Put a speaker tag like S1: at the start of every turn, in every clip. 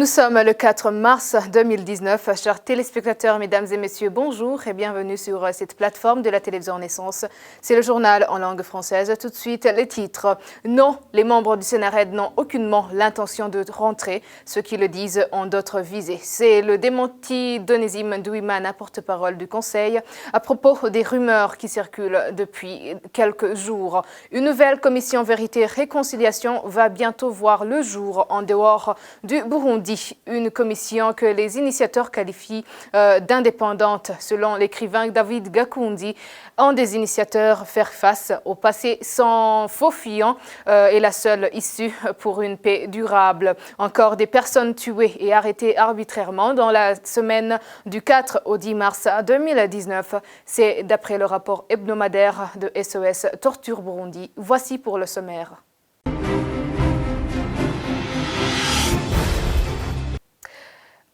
S1: Nous sommes le 4 mars 2019. Chers téléspectateurs, mesdames et messieurs, bonjour et bienvenue sur cette plateforme de la télévision Renaissance. C'est le journal en langue française. Tout de suite, les titres. Non, les membres du Sénarède n'ont aucunement l'intention de rentrer. Ceux qui le disent ont d'autres visées. C'est le démenti d'Onesime Nduwimana, porte-parole du Conseil, à propos des rumeurs qui circulent depuis quelques jours. Une nouvelle commission vérité-réconciliation va bientôt voir le jour en dehors du Burundi. Une commission que les initiateurs qualifient d'indépendante. Selon l'écrivain David Gakundi, un des initiateurs, faire face au passé sans faux fuyant est la seule issue pour une paix durable. Encore des personnes tuées et arrêtées arbitrairement dans la semaine du 4 au 10 mars 2019. C'est d'après le rapport hebdomadaire de SOS Torture Burundi. Voici pour le sommaire.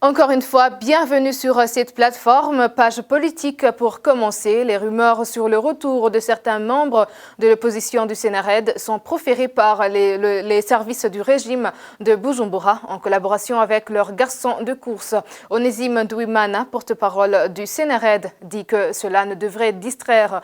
S1: Encore une fois, bienvenue sur cette plateforme. Page politique pour commencer. Les rumeurs sur le retour de certains membres de l'opposition du Sénarède sont proférées par les services du régime de Bujumbura en collaboration avec leur garçon de course. Onesime Nduwimana, porte-parole du Sénarède, dit que cela ne devrait distraire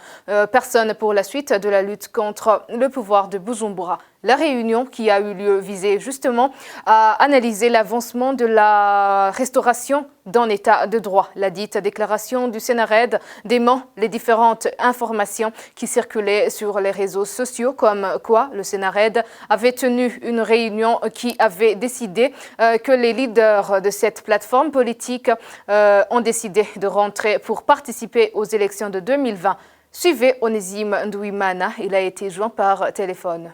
S1: personne pour la suite de la lutte contre le pouvoir de Bujumbura. La réunion qui a eu lieu visait justement à analyser l'avancement de la restauration d'un état de droit. La dite déclaration du Sénarède dément les différentes informations qui circulaient sur les réseaux sociaux, comme quoi le Sénarède avait tenu une réunion qui avait décidé que les leaders de cette plateforme politique ont décidé de rentrer pour participer aux élections de 2020. Suivez Onesime Nduwimana, il a été joint par téléphone.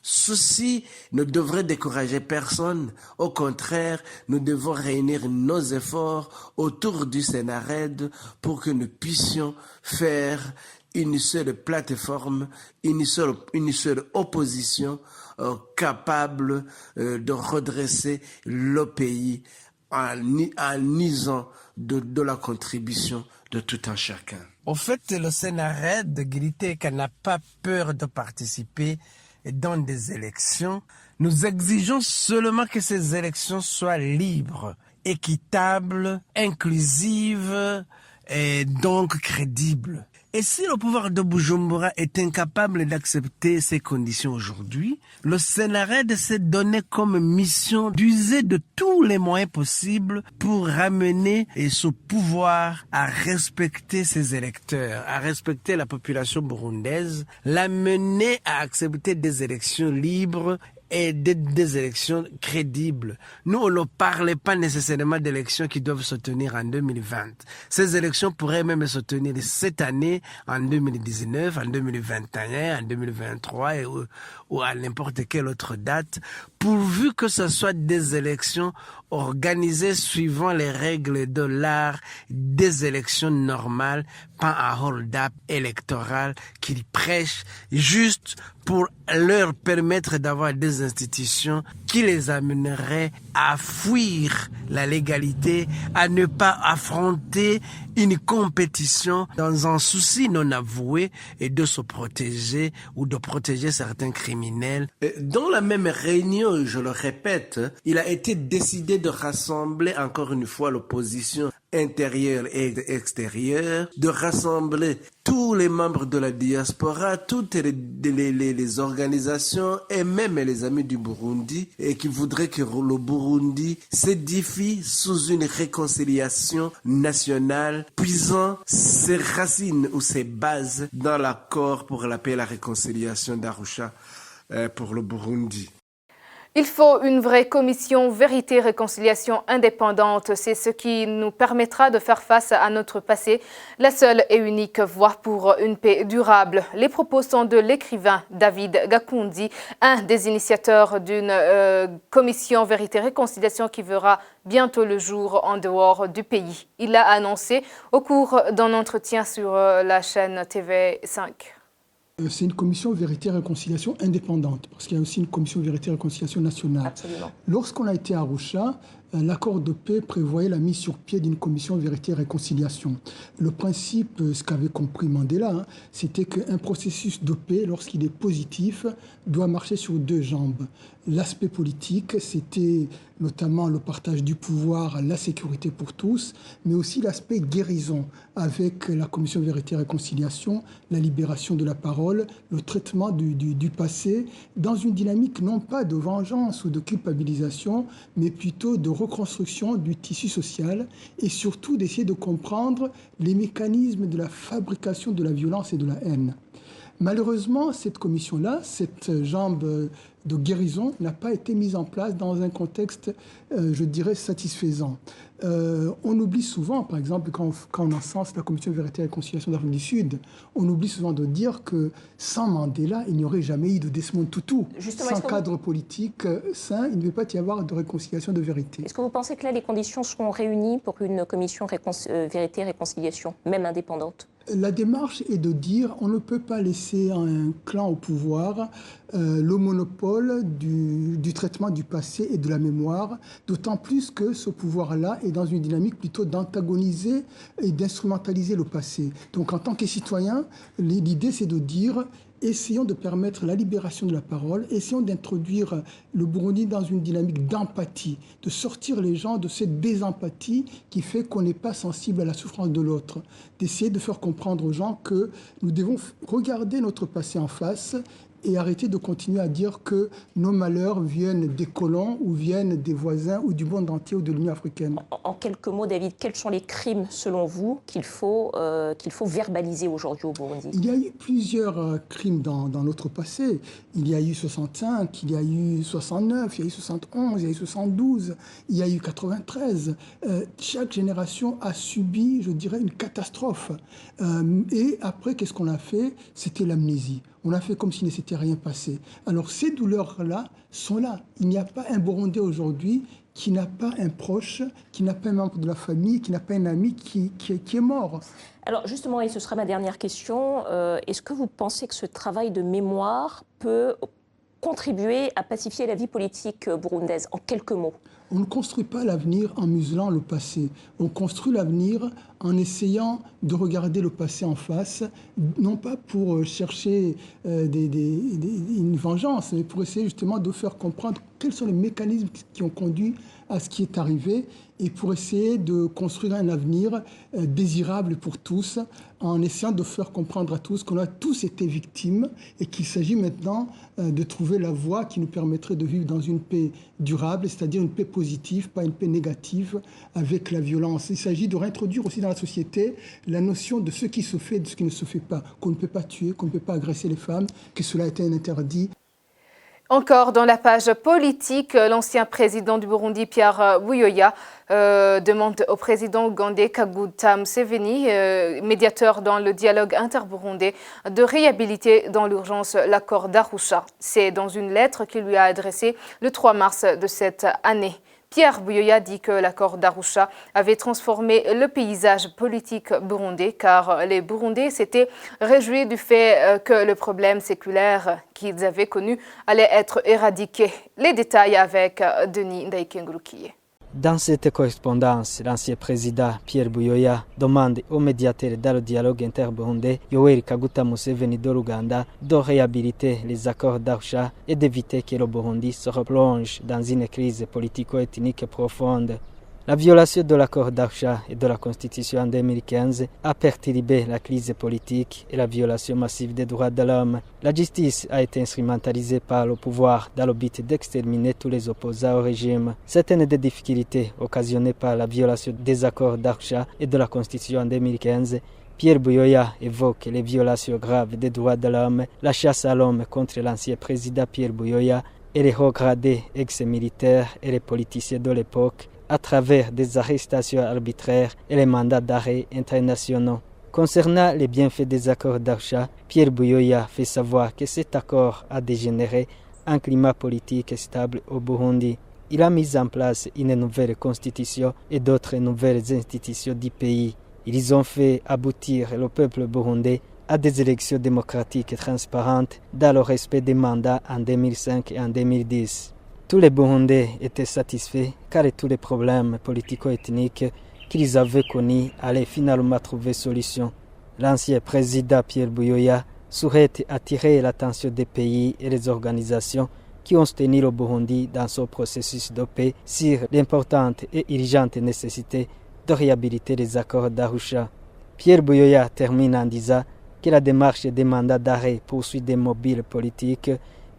S2: Ceci ne devrait décourager personne. Au contraire, nous devons réunir nos efforts autour du Sénarède pour que nous puissions faire une seule plateforme, une seule opposition capable de redresser le pays en usant de la contribution de tout un chacun.
S3: Au fait, le Sénarède gritait qu'elle n'a pas peur de participer dans des élections. Nous exigeons seulement que ces élections soient libres, équitables, inclusives et donc crédibles. Et si le pouvoir de Bujumbura est incapable d'accepter ces conditions aujourd'hui, le Sénarède s'est donné comme mission d'user de tous les moyens possibles pour ramener ce pouvoir à respecter ses électeurs, à respecter la population burundaise, l'amener à accepter des élections libres et des élections crédibles. Nous, on ne parlait pas nécessairement d'élections qui doivent se tenir en 2020. Ces élections pourraient même se tenir cette année, en 2019, en 2021, en 2023 ou à n'importe quelle autre date, pourvu que ce soit des élections organisées suivant les règles de l'art, des élections normales, pas un hold-up électoral qui prêche juste pour leur permettre d'avoir des institutions qui les amèneraient à fuir la légalité, à ne pas affronter une compétition dans un souci non avoué et de se protéger ou de protéger certains criminels.
S2: Dans la même réunion, je le répète, il a été décidé de rassembler encore une fois l'opposition intérieure et extérieure, de rassembler tous les membres de la diaspora, toutes les organisations et même les amis du Burundi et qui voudraient que le Burundi s'édifie sous une réconciliation nationale, puisant ses racines ou ses bases dans l'accord pour la paix et la réconciliation d'Arusha pour le Burundi.
S1: Il faut une vraie commission vérité-réconciliation indépendante. C'est ce qui nous permettra de faire face à notre passé. La seule et unique voie pour une paix durable. Les propos sont de l'écrivain David Gakundi, un des initiateurs d'une commission vérité-réconciliation qui verra bientôt le jour en dehors du pays. Il l'a annoncé au cours d'un entretien sur la chaîne TV5.
S4: C'est une commission vérité et réconciliation indépendante, parce qu'il y a aussi une commission vérité et réconciliation nationale.
S1: Absolument.
S4: Lorsqu'on a été à Arusha, l'accord de paix prévoyait la mise sur pied d'une commission vérité et réconciliation. Le principe, ce qu'avait compris Mandela, c'était qu'un processus de paix, lorsqu'il est positif, doit marcher sur deux jambes. L'aspect politique, c'était notamment le partage du pouvoir, la sécurité pour tous, mais aussi l'aspect guérison avec la commission Vérité et Réconciliation, la libération de la parole, le traitement du passé, dans une dynamique non pas de vengeance ou de culpabilisation, mais plutôt de reconstruction du tissu social et surtout d'essayer de comprendre les mécanismes de la fabrication de la violence et de la haine. Malheureusement, cette commission-là, cette jambe de guérison, n'a pas été mise en place dans un contexte, je dirais, satisfaisant. On oublie souvent, par exemple, quand on encense la commission Vérité et Réconciliation d'Afrique du Sud, on oublie souvent de dire que sans Mandela, il n'y aurait jamais eu de Desmond Tutu. Justement, sans cadre politique sain, il ne peut pas y avoir de réconciliation de vérité.
S5: Est-ce que vous pensez que là, les conditions seront réunies pour une commission Vérité et Réconciliation, même indépendante ?
S4: La démarche est de dire on ne peut pas laisser un clan au pouvoir le monopole du traitement du passé et de la mémoire, d'autant plus que ce pouvoir-là est dans une dynamique plutôt d'antagoniser et d'instrumentaliser le passé. Donc en tant que citoyen, l'idée c'est de dire essayons de permettre la libération de la parole, essayons d'introduire le Burundi dans une dynamique d'empathie, de sortir les gens de cette désempathie qui fait qu'on n'est pas sensible à la souffrance de l'autre, d'essayer de faire comprendre aux gens que nous devons regarder notre passé en face et arrêter de continuer à dire que nos malheurs viennent des colons ou viennent des voisins ou du monde entier ou de l'Union africaine.
S5: En quelques mots, David, quels sont les crimes, selon vous, qu'il faut verbaliser aujourd'hui au Burundi ?
S4: Il y a eu plusieurs crimes dans notre passé. Il y a eu 65, il y a eu 69, il y a eu 71, il y a eu 72, il y a eu 93. Chaque génération a subi, je dirais, une catastrophe. Et après, qu'est-ce qu'on a fait ? C'était l'amnésie. On a fait comme s'il ne s'était rien passé. Alors ces douleurs-là sont là. Il n'y a pas un Burundais aujourd'hui qui n'a pas un proche, qui n'a pas un membre de la famille, qui n'a pas un ami qui est mort.
S5: Alors justement, et ce sera ma dernière question, est-ce que vous pensez que ce travail de mémoire peut contribuer à pacifier la vie politique burundaise, en quelques mots ?
S4: On ne construit pas l'avenir en muselant le passé. On construit l'avenir en essayant de regarder le passé en face, non pas pour chercher une vengeance, mais pour essayer justement de faire comprendre quels sont les mécanismes qui ont conduit à ce qui est arrivé et pour essayer de construire un avenir désirable pour tous, en essayant de faire comprendre à tous qu'on a tous été victimes et qu'il s'agit maintenant de trouver la voie qui nous permettrait de vivre dans une paix durable, c'est-à-dire une paix positive, pas une paix négative avec la violence. Il s'agit de réintroduire aussi dans la société la notion de ce qui se fait et de ce qui ne se fait pas, qu'on ne peut pas tuer, qu'on ne peut pas agresser les femmes, que cela a été un interdit.
S1: Encore dans la page politique, l'ancien président du Burundi, Pierre Buyoya, demande au président ougandais Kaguta Museveni, médiateur dans le dialogue interburundais, de réhabiliter dans l'urgence l'accord d'Arusha. C'est dans une lettre qu'il lui a adressée le 3 mars de cette année. Pierre Buyoya dit que l'accord d'Arusha avait transformé le paysage politique burundais car les Burundais s'étaient réjouis du fait que le problème séculaire qu'ils avaient connu allait être éradiqué. Les détails avec Denis Ndaïkengurukiye.
S6: Dans cette correspondance, l'ancien président Pierre Buyoya demande au médiateur dans le dialogue interburundais Yoweri Kaguta Museveni de l'Ouganda de réhabiliter les accords d'Arusha et d'éviter que le Burundi se replonge dans une crise politico-ethnique profonde. La violation de l'accord d'Arusha et de la Constitution en 2015 a perturbé la crise politique et la violation massive des droits de l'homme. La justice a été instrumentalisée par le pouvoir dans le but d'exterminer tous les opposants au régime. Certaines des difficultés occasionnées par la violation des accords d'Arusha et de la Constitution en 2015, Pierre Buyoya évoque les violations graves des droits de l'homme, la chasse à l'homme contre l'ancien président Pierre Buyoya et les hauts gradés ex-militaires et les politiciens de l'époque, à travers des arrestations arbitraires et les mandats d'arrêt internationaux. Concernant les bienfaits des accords d'Arusha, Pierre Buyoya fait savoir que cet accord a dégénéré un climat politique stable au Burundi. Il a mis en place une nouvelle constitution et d'autres nouvelles institutions du pays. Ils ont fait aboutir le peuple burundais à des élections démocratiques et transparentes dans le respect des mandats en 2005 et en 2010. Tous les Burundais étaient satisfaits car tous les problèmes politico-ethniques qu'ils avaient connus allaient finalement trouver solution. L'ancien président Pierre Buyoya souhaite attirer l'attention des pays et des organisations qui ont soutenu le Burundi dans son processus de paix sur l'importante et urgente nécessité de réhabiliter les accords d'Arusha. Pierre Buyoya termine en disant que la démarche des mandats d'arrêt poursuit des mobiles politiques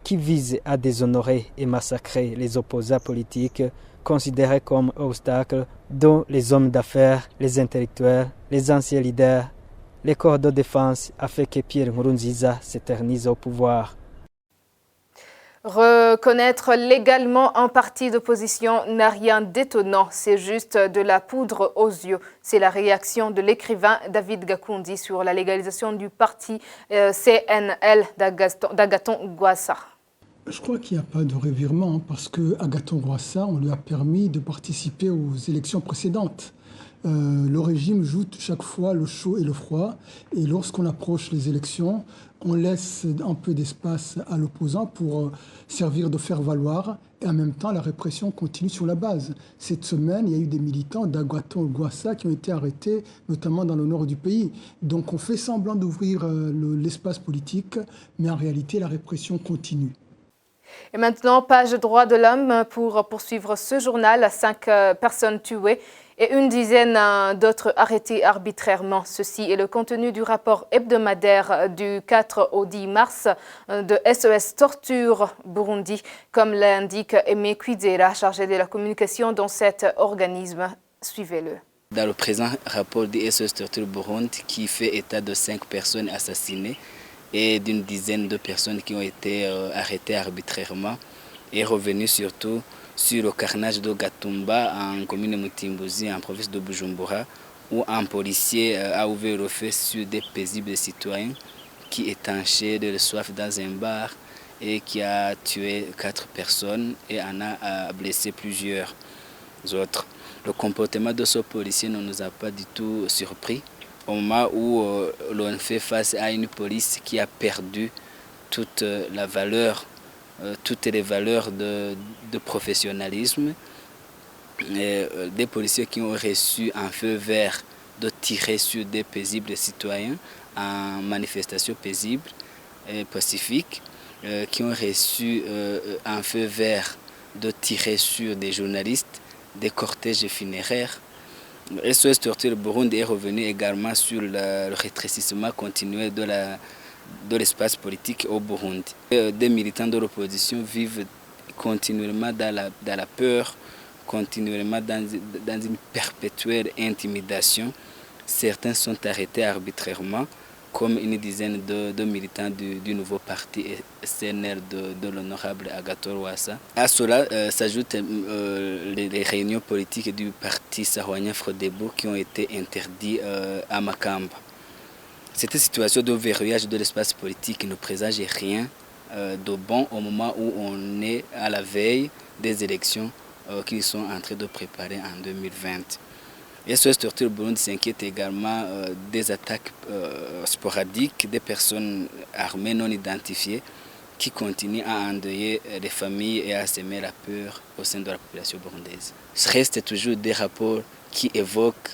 S6: qui visent à déshonorer et massacrer les opposants politiques considérés comme obstacles, dont les hommes d'affaires, les intellectuels, les anciens leaders, les corps de défense, afin que Pierre Nkurunziza s'éternise au pouvoir.
S1: Reconnaître légalement un parti d'opposition n'a rien d'étonnant, c'est juste de la poudre aux yeux. C'est la réaction de l'écrivain David Gakundi sur la légalisation du parti CNL d'Agathon Rwasa.
S4: Je crois qu'il n'y a pas de revirement parce que Agathon Rwasa, on lui a permis de participer aux élections précédentes. Le régime joue chaque fois le chaud et le froid. Et lorsqu'on approche les élections, on laisse un peu d'espace à l'opposant pour servir de faire valoir. Et en même temps, la répression continue sur la base. Cette semaine, il y a eu des militants d'Agathon Rwasa qui ont été arrêtés, notamment dans le nord du pays. Donc on fait semblant d'ouvrir l'espace politique, mais en réalité, la répression continue.
S1: Et maintenant, page droit de l'homme pour poursuivre ce journal. 5 personnes tuées et une dizaine d'autres arrêtés arbitrairement. Ceci est le contenu du rapport hebdomadaire du 4 au 10 mars de SOS Torture Burundi, comme l'indique Aimé Kwizera, chargé de la communication dans cet organisme. Suivez-le.
S7: Dans le présent rapport du SOS Torture Burundi, qui fait état de 5 personnes assassinées et d'une dizaine de personnes qui ont été arrêtées arbitrairement, est revenu surtout sur le carnage de Gatumba en commune Mutimbuzi, en province de Bujumbura, où un policier a ouvert le feu sur des paisibles citoyens qui étanchaient de la soif dans un bar et qui a tué 4 personnes et en a blessé plusieurs autres. Le comportement de ce policier ne nous a pas du tout surpris, au moment où l'on fait face à une police qui a perdu toutes les valeurs de professionnalisme, et des policiers qui ont reçu un feu vert de tirer sur des paisibles citoyens en manifestation paisible et pacifique, qui ont reçu un feu vert de tirer sur des journalistes, des cortèges funéraires. SOS Torture Burundi est revenu également sur le rétrécissement continuel de l'espace politique au Burundi. Des militants de l'opposition vivent continuellement dans la peur, continuellement dans une perpétuelle intimidation. Certains sont arrêtés arbitrairement, comme une dizaine de militants du nouveau parti CNL de l'honorable Agathon Rwasa. À cela s'ajoutent les réunions politiques du parti Sahwanya Frodebu qui ont été interdites à Makamba. Cette situation de verrouillage de l'espace politique ne présage rien de bon au moment où on est à la veille des élections qu'ils sont en train de préparer en 2020. SOS Torture Burundi s'inquiète également des attaques sporadiques des personnes armées non identifiées qui continuent à endeuiller les familles et à semer la peur au sein de la population burundaise. Ce reste toujours des rapports qui évoquent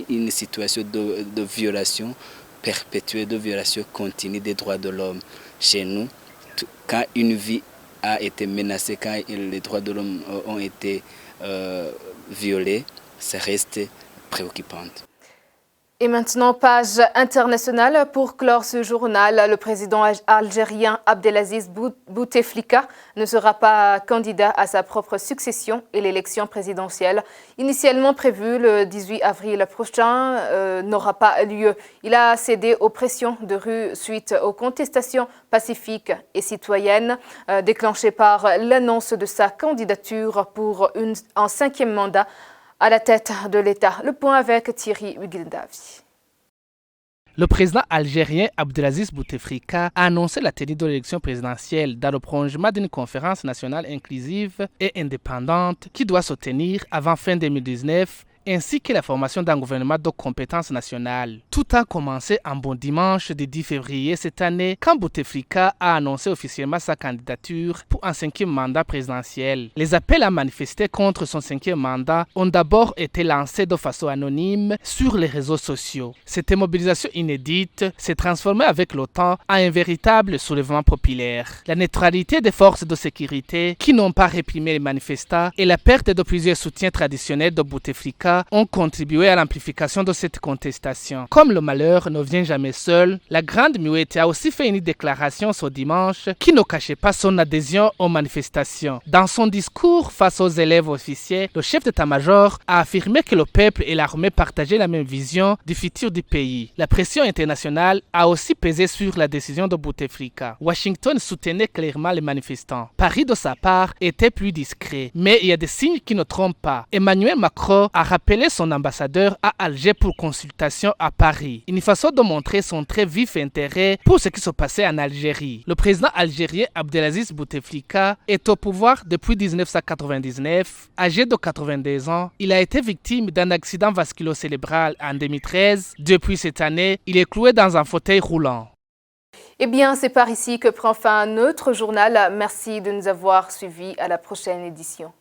S7: une situation de violation perpétuée, de violation continue des droits de l'homme. Chez nous, quand une vie a été menacée, quand les droits de l'homme ont été violés, ça reste préoccupant.
S1: Et maintenant, page internationale pour clore ce journal. Le président algérien Abdelaziz Bouteflika ne sera pas candidat à sa propre succession et l'élection présidentielle, initialement prévue le 18 avril prochain, n'aura pas lieu. Il a cédé aux pressions de rue suite aux contestations pacifiques et citoyennes déclenchées par l'annonce de sa candidature pour un 5e mandat à la tête de l'État. Le point avec Thierry Huguendavi.
S8: Le président algérien Abdelaziz Bouteflika a annoncé la tenue de l'élection présidentielle dans le prolongement d'une conférence nationale inclusive et indépendante qui doit se tenir avant fin 2019 ainsi que la formation d'un gouvernement de compétences nationales. Tout a commencé un bon dimanche du 10 février cette année quand Bouteflika a annoncé officiellement sa candidature pour un 5e mandat présidentiel. Les appels à manifester contre son 5e mandat ont d'abord été lancés de façon anonyme sur les réseaux sociaux. Cette mobilisation inédite s'est transformée avec le temps en un véritable soulèvement populaire. La neutralité des forces de sécurité qui n'ont pas réprimé les manifestants et la perte de plusieurs soutiens traditionnels de Bouteflika ont contribué à l'amplification de cette contestation. Comme le malheur ne vient jamais seul, la Grande Muette a aussi fait une déclaration ce dimanche qui ne cachait pas son adhésion aux manifestations. Dans son discours face aux élèves officiers, le chef d'état-major a affirmé que le peuple et l'armée partageaient la même vision du futur du pays. La pression internationale a aussi pesé sur la décision de Bouteflika. Washington soutenait clairement les manifestants. Paris, de sa part, était plus discret. Mais il y a des signes qui ne trompent pas. Emmanuel Macron a rappelé son ambassadeur à Alger pour consultation à Paris. Une façon de montrer son très vif intérêt pour ce qui se passait en Algérie. Le président algérien Abdelaziz Bouteflika est au pouvoir depuis 1999. Âgé de 82 ans, il a été victime d'un accident vasculo-cérébral en 2013. Depuis cette année, il est cloué dans un fauteuil roulant.
S1: Eh bien, c'est par ici que prend fin notre journal. Merci de nous avoir suivis. À la prochaine édition.